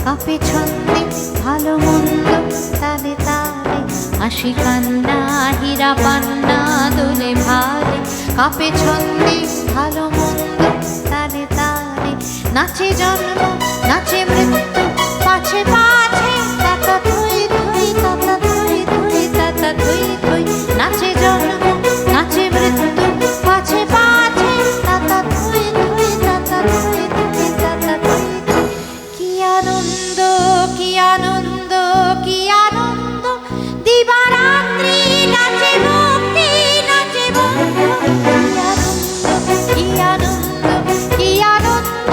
কাঁপে ছন্দে ভালো মন্দ তালে তালে, হাসি কান্না হীরা পান্না দোলে ভালে। কাঁপে ছন্দে ভালো মন্দ তালে তালে, নাচে জন্ম নাচে মৃত্যু পাছে পাছে, তাতা থই থই তাতা থই থই তাতা থই থই। নাচে জন্ম নাচে মৃত্যু পাছে পাছে, তাতা থই থই তাতা থই থই তাতা থই থই। কি আনন্দ কি আনন্দ কি আনন্দ, দিবারাত্রি নাচে মুক্তি নাচে বন্ধু। কি আনন্দ কি আনন্দ,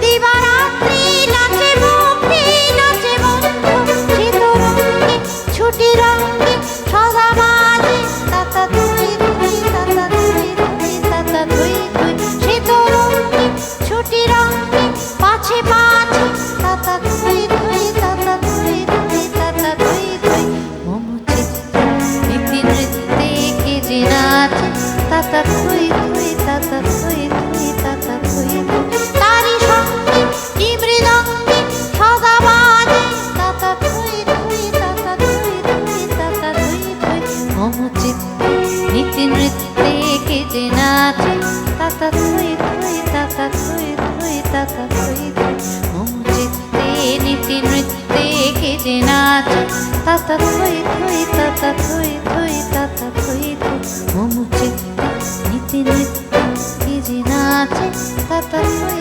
দিবারাত্রি নাচে মুক্তি নাচে বন্ধু। শীতরঙ্গে ছুটি রঙ্গে সদা মাঝে, তাতা থই থই তাতা থই থই তাতা থই থই। শীতরঙ্গে ছুটি রঙ্গে পাছে পাছে, তাতা থই থই তাতা থই থই তাতা থই থই। মম চিত্তে নীতি নৃত্যে কে যে নাচে, তাতা থই থই তাতা থই থই তাতা থই থই। তারি সঙ্গে কি মৃদঙ্গে সদা বাজে, তাতা থই থই তাতা থই থই তাতা থই থই। মম চিত্তে নীতি নৃত্যে কে যে নাচে, তাতা থই থই তাতা থই থই তাতা থই থই। মম চিত্তে নীতি নৃত্যে কে যে নাচে, তাতা থই থই তাতা থই থই তাতা থই থই। মম চিত্তে নীতি নৃত্যে কে যে নাচে, তাতা থই